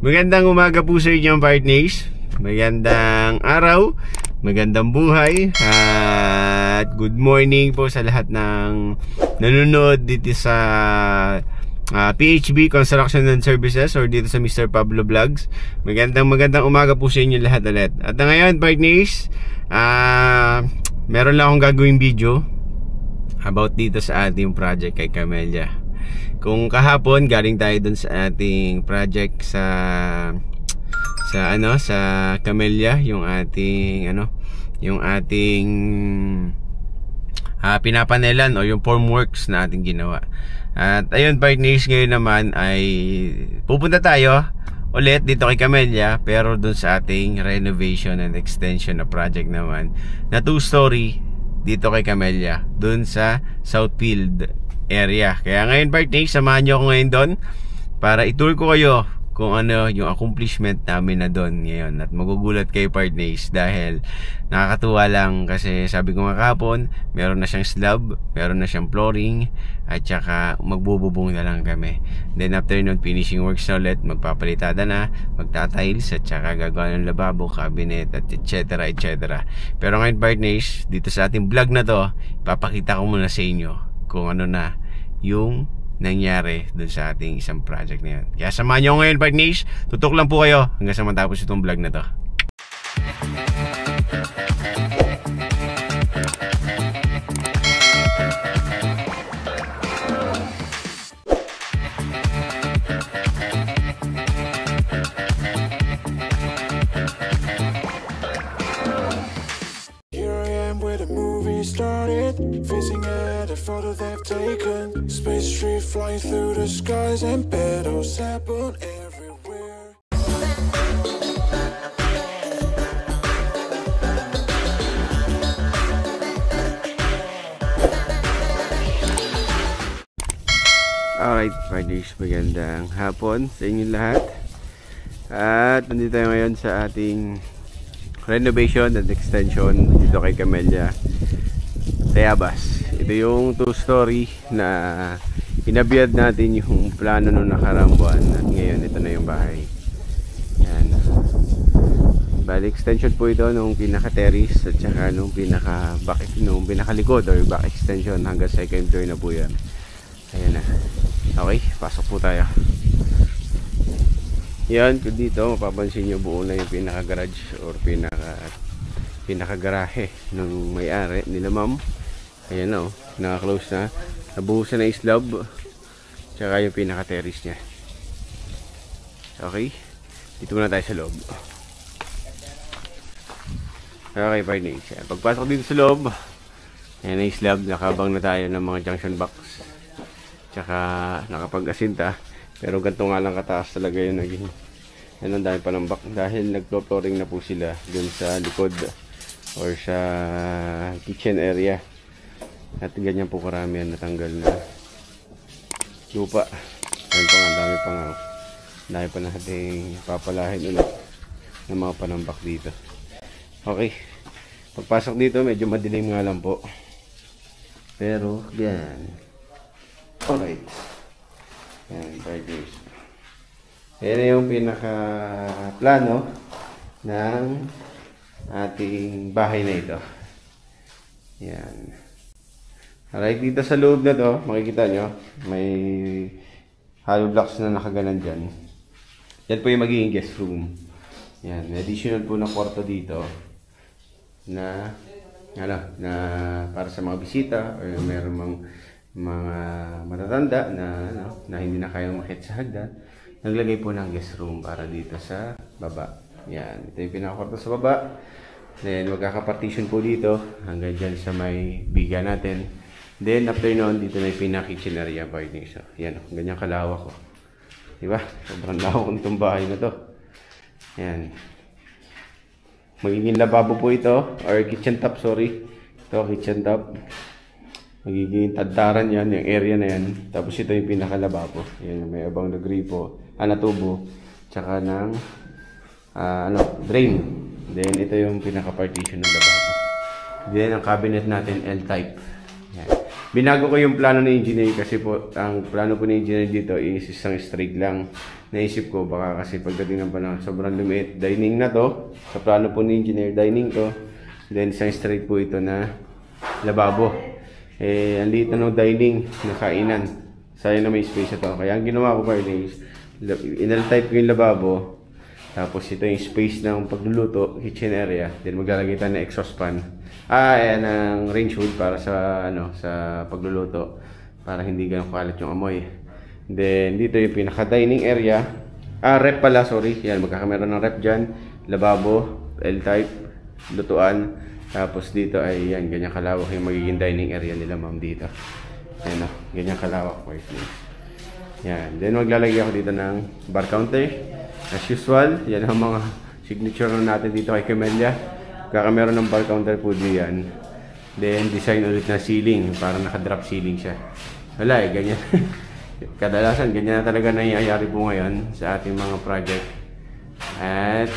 Magandang umaga po sa inyo, partners. Magandang araw, magandang buhay, at good morning po sa lahat ng nanonood dito sa PHB Construction and Services or dito sa Mr. Pablo Vlogs. Magandang umaga po sa inyo lahat ulit. At ngayon, partners, meron lang akong gagawing video about dito sa ating project kay Camellia. Kung kahapon galing tayo dun sa ating project sa Camellia, yung ating pinapanelan o yung formworks na ating ginawa. At ayun, partners, ngayon naman ay pupunta tayo ulit dito kay Camellia, pero dun sa ating renovation and extension na project naman na 2-story dito kay Camellia, dun sa Southfield area. Kaya ngayon, partners, samahan nyo ako ngayon doon para itour ko kayo kung ano yung accomplishment namin na doon ngayon. At magugulat kayo, partners, dahil nakakatuwa lang kasi sabi ko nga kahapon, meron na siyang slab, meron na siyang flooring, at saka magbububong na lang kami. Then after nun, finishing works na ulit, magpapalitada na, magtatiles, at saka gagawa ng lababo, cabinet, at etc. Pero ngayon, partners, dito sa ating vlog na to, ipapakita ko muna sa inyo kung ano na yung nangyari dun sa ating isang project na yun. Kaya samahan nyo ngayon, partners. Tutok lang po kayo hanggang sa matapos itong vlog na to. Facing at a photo they've taken. Space tree flying through the skies and petals happen everywhere. Alright, partners, magandang hapon sa inyo lahat. At nandito tayo ngayon sa ating renovation and extension dito kay Camellia, Tayabas. Ito yung 2-story na inabiyad natin yung plano nung nakaraang buwan, at ngayon ito na yung bahay. Yan. Bali, extension po ito nung pinaka-terrace at saka nung pinaka-likod or back extension hanggang second floor na po yan. Ayan na. Okay, pasok po tayo. Yan, kung dito mapapansin nyo, buo na yung pinaka-garage or pinaka-garahe nung may-ari nila, ma'am. Ayan na, naka-close na. Nabuhusan na yung slab, tsaka yung pinaka-terrace nya. Okay, dito muna tayo sa loob. Okay, partners, pagpasok dito sa loob, ayan na yung slab. Nakabang na tayo ng mga junction box, tsaka nakapag-asinta. Pero ganito nga lang kataas talaga yung naging. Yan, ang dami pa ng back dahil nag-flooring na po sila dun sa likod or sa kitchen area. At ganyan po karami ang natanggal na lupa. Yan pa nga, dami pa nating papalahin ulit ng mga panambak dito. Okay, pagpasok dito medyo madilim nga lang po, pero yan. Alright, yan, partners, yan na yung pinaka plano ng ating bahay na ito. Yan. Alright, dito sa loob na to, makikita nyo, may hollow blocks na nakaganan dyan. Yan po yung magiging guest room. Yan, may additional po na kwarto dito na para sa mga bisita or meron mga matatanda na hindi na kayang makit sa hagdan. Naglagay po ng guest room para dito sa baba. Yan, ito yung pinakakwarto sa baba. Then magkakapartition po dito hanggang dyan sa may biga natin. Then after noon, dito na yung pinaka-kitchen area, partners. So, yan, ganyan kalawak ko. Diba? Sobrang lawak nitong bahay na to. Yan. Magiging lababo po ito, or kitchen top, sorry. Ito, kitchen top. Magiging tadtaran yan, yung area na yan. Tapos ito yung pinaka-lababo. Yan, may abang na gripo, na tubo, tsaka ng drain. Then ito yung pinaka-partition ng lababo. Then ang cabinet natin, L-type. Yan. Binago ko yung plano ng engineer kasi po, ang plano po ng engineer dito is isang straight lang. naisip ko baka kasi pagdating ng panahon sobrang lumiit. Dining na to, sa plano po ni engineer, dining to. Then isang straight po ito na lababo. Ang liit na ng dining na kainan. Sayang na may space ito. Kaya ang ginawa ko partners, inal-type ko yung lababo. Tapos ito yung space ng pagluluto, kitchen area. Then maglalagay tayo ng exhaust fan. Ayan ang range hood para sa sa pagluluto para hindi ganun kalat yung amoy. Then dito yung pinaka dining area. Rep pala, sorry. Yan, magkakameron ng rep diyan, lababo, L-type, lutuan. Tapos dito ay yan, ganyan kalawak yung magiging dining area nila ma'am dito. Ayan ganyan kalawak po. Yan. Then maglalagay ako dito ng bar counter. As usual, yan ang mga signature natin dito kay Camellia. Kakameron ng bar counter po diyan. Then design ulit na ceiling, para naka-drop ceiling siya. Wala ganyan. Kadalasan ganyan na talaga nangyayari po ngayon sa ating mga project. At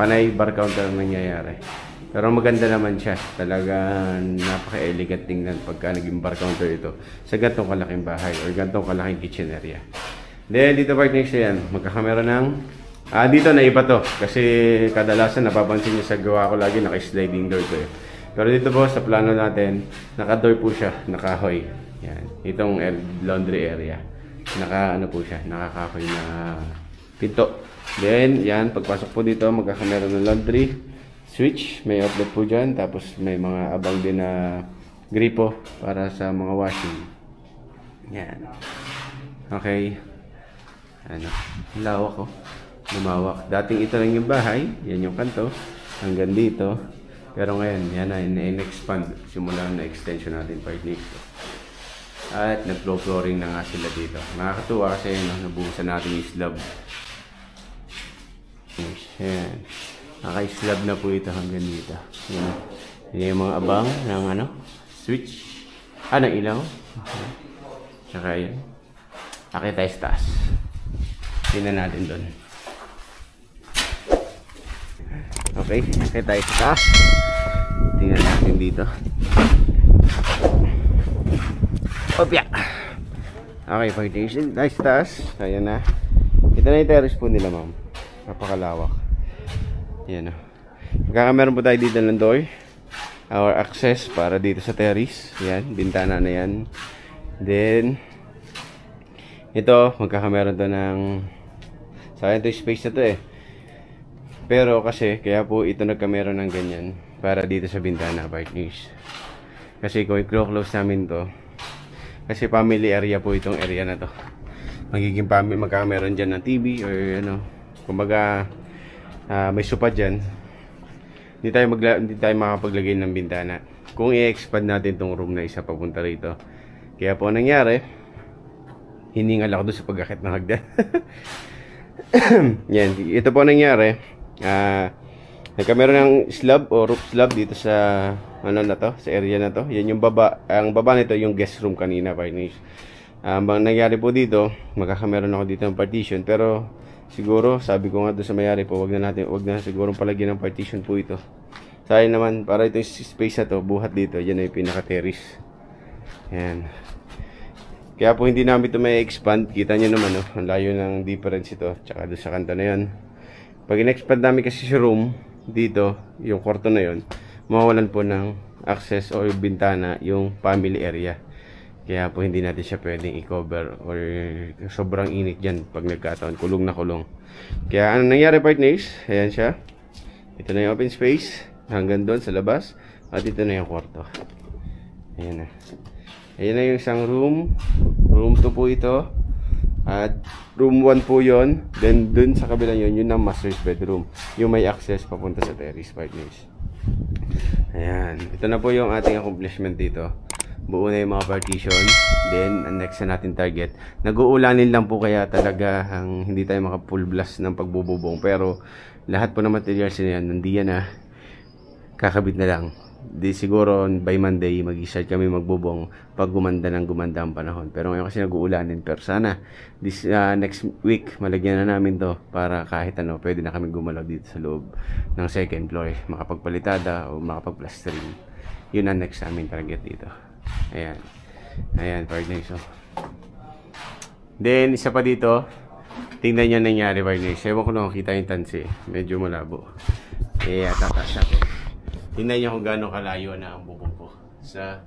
panay bar counter nangyayari. Pero maganda naman siya. Talagang napaka-elegant tingnan pagka naging bar counter ito sa gantong kalaking bahay or gantong kalaking kitchen area. Then dito partners yan, magkakamera ng dito na iba to kasi kadalasan napapansin niyo sa gawa ko lagi naka-sliding door to Pero dito po sa plano natin, naka-door po siya, nakahoy. Yan, itong laundry area. Po siya, nakakahoy na pinto. Then yan, pagpasok po dito, magkakamera ng laundry switch, may outlet po dyan, tapos may mga abang din na gripo para sa mga washing. Yan. Okay. Lawak ko. Lumawak. Dating ito lang yung bahay. Yan yung kanto. Hanggang dito. Pero ngayon, yan na. In-expand. Simula na extension natin partners. At nag-flow flooring na nga sila dito. Nakakatuwa kasi nabuhusan natin yung slab. Yan. Naka-slab na po ito hanggang dito. Yan. Yan yung mga abang ng switch. Ng ilaw. Okay. Tsaka yan. Akit tayo sa taas. Tingnan natin doon. Okay, akit tayo sa taas. Tingnan natin dito. Opya! Okay, partition. Nice taas. Ayan na. Ito na yung terrace po nila, ma'am. Napakalawak. Ayan o. Magkakameron po tayo dito ng door. Our access para dito sa terrace. Ayan, bintana na yan. Then, ito, magkakameron to ng sayang to space na to pero kasi kaya po ito nagkameron ng ganyan para dito sa bintana partners. Kasi kung i-close namin to, kasi family area po itong area na to, magiging family, magkakameron dyan ng TV or kumbaga may sopa dyan. Hindi tayo makapaglagay ng bintana kung i-expand natin tong room na isa papunta rito. Kaya po nangyari, hiningal ako doon sa pag-akit ng hagdan. Yan, ito po nangyari. Nagkameron ng slab o roof slab dito sa sa area na to. Yan yung baba. Ang baba nito yung guest room kanina, partners. Ang nangyari po dito, magkakameron ako dito ng partition, pero siguro sabi ko nga doon sa mayari po, wag na siguro palagyan ng partition po ito. Sayang naman, para ito yung space na to, buhat dito. Yan ay pinaka-terrace. Yan. Kaya po hindi namin ito may expand. Kita nyo naman ang layo ng difference ito. Tsaka doon sa kanto na yun. Pag in-expand namin kasi sa room, dito, yung kwarto na yun, mawawalan po ng access o bintana yung family area. Kaya po hindi natin siya pwedeng i-cover or sobrang init dyan pag nagkataon. Kulong na kulong. Kaya ano nangyari partners? Ayan siya. Ito na yung open space. Hanggang doon sa labas. At ito na yung kwarto. Ayan na. Ayan na yung isang room. Room 2 po ito. At room 1 po yon. Then dun sa kabila yun ang master's bedroom. Yung may access papunta sa terrace partners. Ayan. Ito na po yung ating accomplishment dito. Buo na yung mga partition. Then ang next na natin target. Nag-uulanin lang po kaya talaga hindi tayo maka full blast ng pagbububong. Pero lahat po ng materials na yan nandiyan na. Kakabit na lang. Di siguro by Monday mag-start kami magbubong pag gumanda ang panahon. Pero ngayon kasi nag-uulanin. Pero sana this next week malagyan na namin to para kahit pwede na kami gumalaw dito sa loob ng second floor, makapagpalitada o makapagplastering. Yun ang next namin target dito. Ayan partners. So then isa pa dito, tingnan nyo nangyari partners. Ewan ko lang kung kita yung tansi. Medyo malabo. Tataas natin. Tingnan nyo kung gaano kalayo na ang bubong ko sa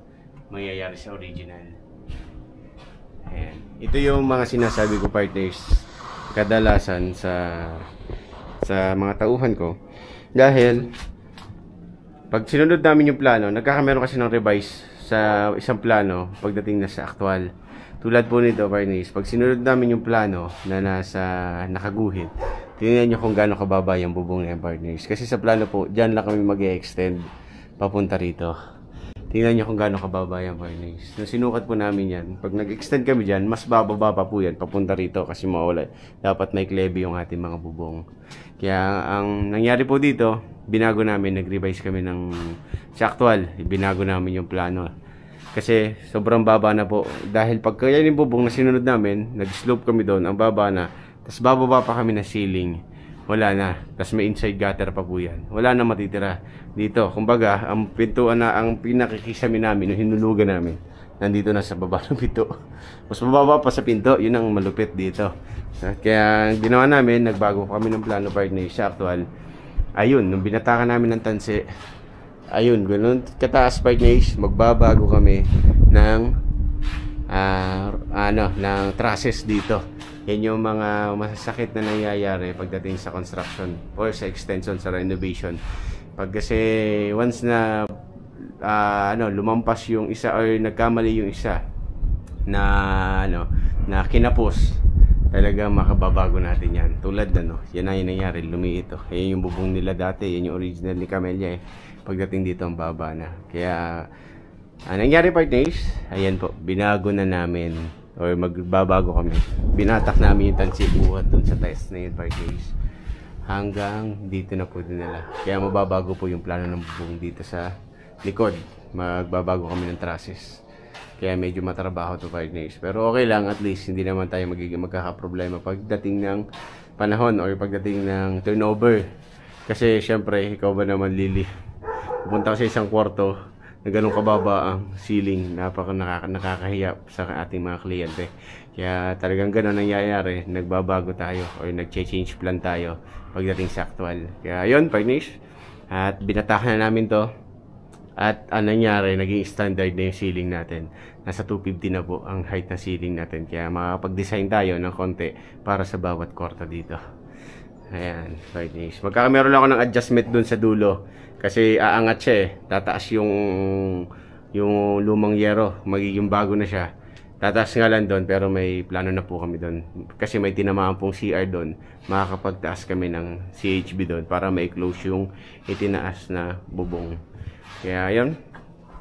mangyayari sa original. Ayan. Ito yung mga sinasabi ko partners kadalasan sa mga tauhan ko. Dahil pag sinunod namin yung plano, nagkakameron kasi ng revise sa isang plano pagdating na sa actual. Tulad po nito partners, pag sinunod namin yung plano na nasa nakaguhit, tingnan nyo kung gaano kababa yung bubong na yung partners. Kasi sa plano po, dyan lang kami mag-e-extend papunta rito. Tingnan nyo kung gaano kababa yung partners. Nung sinukat po namin yan, pag nag-extend kami dyan, mas bababa pa po yan papunta rito kasi mawala. Dapat may klebe yung ating mga bubong. Kaya ang nangyari po dito, binago namin, nag-revise kami ng sa actual. Binago namin yung plano. Kasi sobrang baba na po. Dahil pagka yan yung bubong na sinunod namin, nag-slope kami doon, ang baba na. Tapos bababa pa kami na ceiling. Wala na. Tapos may inside gutter pa po yan. Wala na matitira dito. Kumbaga, ang pintuan na, ang pinakikisami namin, yung hinulugan namin, nandito na sa baba ng pinto. Mas mababa pa sa pinto, yun ang malupit dito. Kaya ginawa namin, nagbago kami ng plano partner sa actual. Ayun, nung binatakan namin ng tansi, ayun, ganun kataas partners, magbabago kami ng ng trusses dito. Yan yung mga masasakit na nangyayari pagdating sa construction or sa extension, sa renovation. Pag kasi once na lumampas yung isa or nagkamali yung isa na na kinapos, talagang makababago natin yan. Tulad yan ang nangyari, lumiit ito. Yan yung bubong nila dati, yan yung original ni Camellia pagdating dito ang baba na. Kaya ang nangyari partners, ayan po, binago na namin or magbabago kami. Binatak namin yung tansi buhat dun sa test na yun partners. Hanggang dito na po dinala. Kaya mababago po yung plano ng bubong dito sa likod. Magbabago kami ng trusses. Kaya medyo matrabaho to partners. Pero okay lang, at least hindi naman tayo magkakaproblema pagdating ng panahon or pagdating ng turnover. Kasi syempre, ikaw ba naman Lily? Pupunta ka sa isang kwarto na ganun kababa ang ceiling, nakakahiya sa ating mga kliyente. Kaya talagang ganun nangyayari, nagbabago tayo or nag-change plan tayo pagdating sa actual. Kaya yun partners, at binatakan na namin to. At ang nangyari, naging standard na yung ceiling natin. Nasa 250 na po ang height ng ceiling natin. Kaya makapag-design tayo ng konti para sa bawat kwarto dito. Ayan, partners. Magkakameron lang ako ng adjustment dun sa dulo. Kasi aangat siya tataas yung lumang yero, magiging bago na siya. Tataas nga lang doon, pero may plano na po kami doon. Kasi may tinamaan pong CR doon, makakapagtaas kami ng CHB doon para ma-close yung itinaas na bubong. Kaya yun,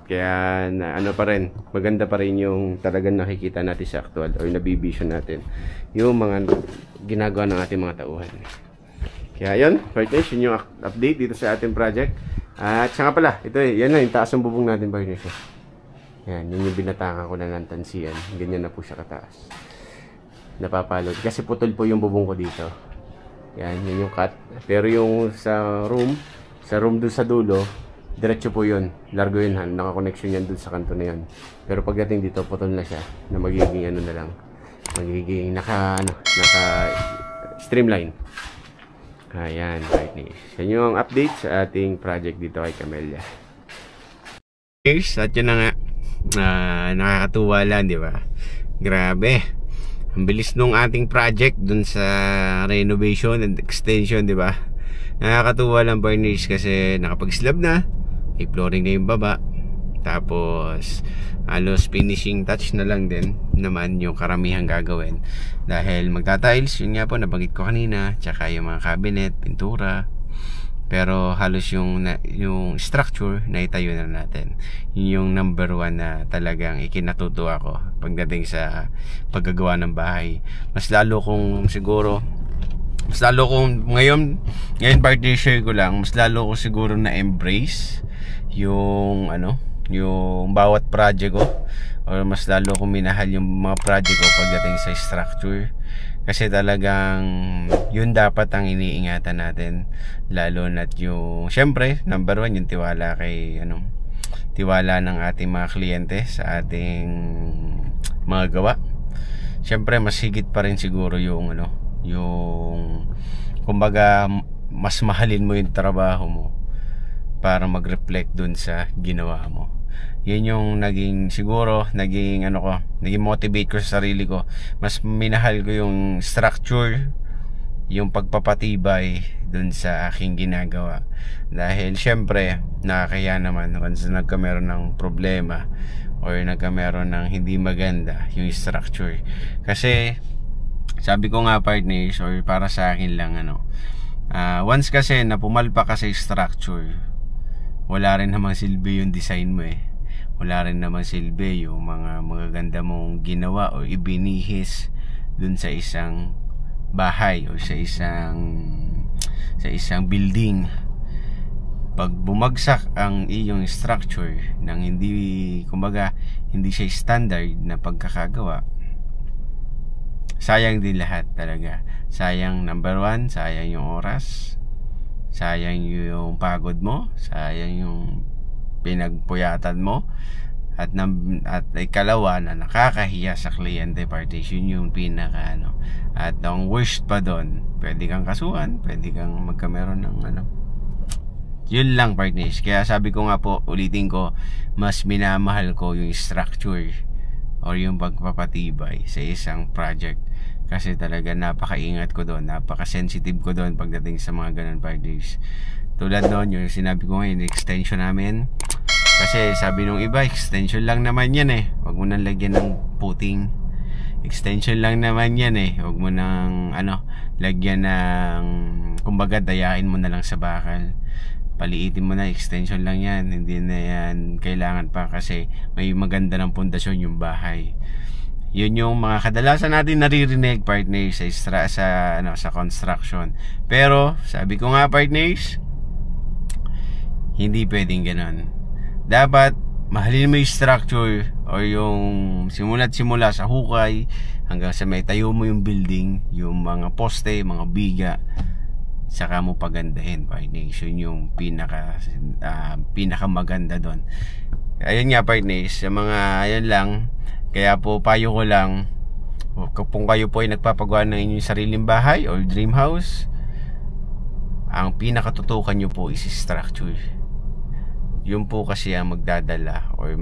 kaya pa rin, maganda pa rin yung talagang nakikita natin sa actual or nabivision natin yung mga ginagawa ng ating mga tauhan. Kaya yun, partners, yun yung update dito sa ating project. At siya nga pala, ito yan na yung taas ng bubong natin partners. Yan, yun yung binatakan ko na ng tansiyan. Ganyan na po siya kataas. Napapalod. Kasi putol po yung bubong ko dito. Yan, yun yung cut. Pero yung sa room dun sa dulo, diretso po yun. Largo yun, naka-connection yan dun sa kanto na yun. Pero pagdating dito, putol na siya. Na magiging na lang. Magiging naka-streamline. Ayan, partners. Yan yung update sa ating project dito kay Camellia. At yun na nga. Nakakatuwa lang, di ba? Grabe. Ang bilis nung ating project dun sa renovation and extension, di ba? Nakakatuwa lang, partners, kasi nakapag-slab na. May flooring na yung baba. Tapos halos finishing touch na lang din naman yung karamihan gagawin. Dahil magta-tiles, yun nga po nabanggit ko kanina, tsaka yung mga cabinet, pintura. Pero halos yung structure na itayo na natin. Yun yung number 1 na talagang ikinatutuwa ko pagdating sa paggagawa ng bahay. Mas lalo kong ngayon partner share ko lang, mas lalo ko siguro na embrace yung bawat project ko, or mas lalo kong minahal yung mga project ko pagdating sa structure. Kasi talagang yun dapat ang iniingatan natin, lalo na't yung syempre number 1 yung tiwala ng ating mga kliyente sa ating mga gawa. Syempre mas higit pa rin siguro yung yung kumbaga mas mahalin mo yung trabaho mo para mag-reflect dun sa ginawa mo. Yun yung naging motivate ko sa sarili ko. Mas minahal ko yung structure, yung pagpapatibay dun sa aking ginagawa. Dahil syempre nakakaya naman kung nagkameron ng problema or nagkameron ng hindi maganda yung structure. Kasi sabi ko nga, partners, or para sa akin lang, once kasi na pumalpa ka sa structure, wala rin namang silbi yung design mo wala rin namang silbi yung mga magaganda mong ginawa o ibinihis dun sa isang bahay o sa isang building. Pag bumagsak ang iyong structure ng hindi siya standard na pagkakagawa, sayang din lahat talaga. Sayang, number one, sayang yung oras, sayang yung pagod mo, sayang yung pinagpuyatan mo, at ikalawa na nakakahiya sa kliyente, partners. Yun yung pinaka at ang worst pa doon, pwede kang kasuhan, pwede kang magkameron ng yun lang, partners. Kaya sabi ko nga po, ulitin ko, mas minamahal ko yung structure or yung pagpapatibay sa isang project. Kasi talaga napakaingat ko doon, napaka-sensitive ko doon pagdating sa mga ganun, partners. Tulad noon, yung sinabi ko ngayon, extension namin. Kasi sabi nung iba, extension lang naman yan huwag mo nang lagyan ng puting. Extension lang naman yan huwag mo nang lagyan ng, kumbaga dayain mo na lang sa bakal. Paliitin mo na, extension lang yan, hindi na yan kailangan pa kasi may maganda ng pundasyon yung bahay. Yun yung mga kadalasan natin naririnig, partners, sa construction. Pero sabi ko nga, partners, hindi pwedeng ganun. Dapat mahalin mo yung structure o yung simula sa hukay hanggang sa may tayo mo yung building, yung mga poste, mga biga, saka mo pagandahin, partners. Yun yung pinaka maganda doon. Ayun nga, partners, sa mga ayan lang. Kaya po payo ko lang, kung kayo po ay nagpapagawa ng inyong sariling bahay or dream house, ang pinakatutukan nyo po is structure. Yun po kasi ang magdadala or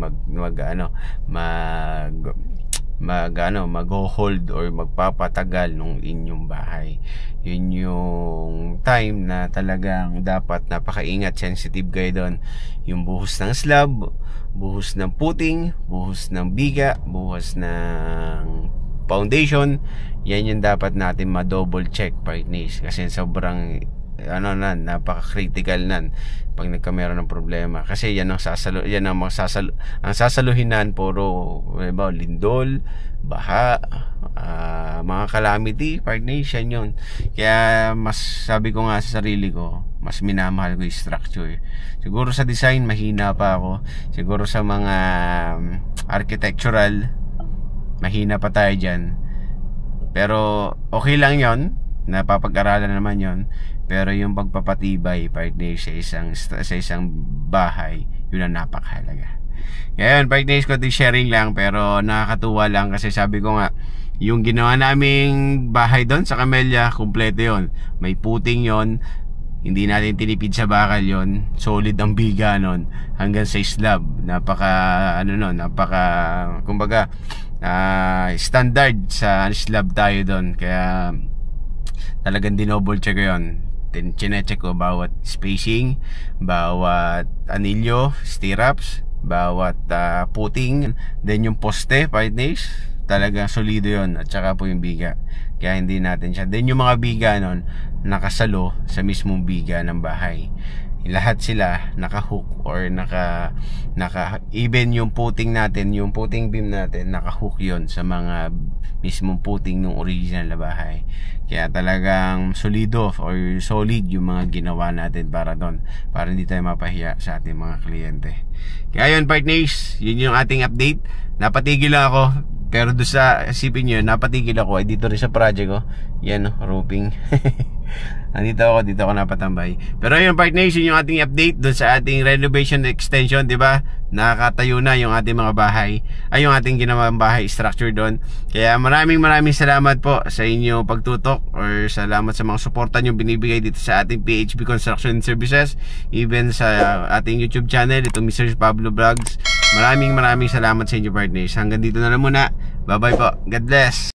mag-hold or magpapatagal ng inyong bahay. Yun yung time na talagang dapat napakaingat, sensitive kayo doon. Yung buhos ng slab, buhos ng puting, buhos ng biga, buhos ng foundation, yan yung dapat natin ma-double check, partners. Kasi sobrang napaka-critical nan pag nagkameron ng problema. Kasi yan ang sasaluhinan puro lindol, baha, mga calamity, partners, yan yun. Kaya mas sabi ko nga sa sarili ko, mas minamahal ko yung structure. Siguro sa design mahina pa ako, siguro sa mga architectural mahina pa tayo dyan, pero okay lang yon, napapag-aralan naman yon. Pero yung pagpapatibay, partners, sa isang bahay, yun ang napakahalaga. Kaya yun, partners, ko sharing lang, pero nakakatuwa lang kasi sabi ko nga, yung ginawa naming bahay doon sa Camellia, kumpleto yon. May puting yon, hindi natin tinipid sa bakal yon, solid ang biga nun hanggang sa slab. Kumbaga standard sa slab tayo doon. Kaya talagang dinoble check ko yon. Chinecheck ko bawat spacing, bawat anilyo, stirrups, bawat puting, then yung poste, partners, talagang solido yon, at saka po yung biga. Kaya hindi natin siya. Then yung mga biga nun, nakasalo sa mismong biga ng bahay. Lahat sila naka-hook or even yung puting natin, yung puting beam natin, naka-hook yon sa mga mismong puting ng original na bahay. Kaya talagang solido or solid yung mga ginawa natin para doon, para hindi tayo mapahiya sa ating mga kliyente. Kaya yun, partners, yun yung ating update. Napatigil lang ako, pero doon sa isipin nyo, napatigil ako ay dito rin sa project ko. Yan, roofing. Dito ako napatambay. Pero yun partners, yun yung ating update doon sa ating renovation extension, di ba? Nakakatayo na yung ating mga bahay, ay yung ating ginawang bahay structure doon. Kaya maraming salamat po sa inyong pagtutok or salamat sa mga suporta nyo binibigay dito sa ating PHB Construction Services, even sa ating YouTube channel, itong Mr. Pablo Vlogs. Maraming salamat sa inyo partners. Hanggang dito na lang muna. Bye bye po. God bless.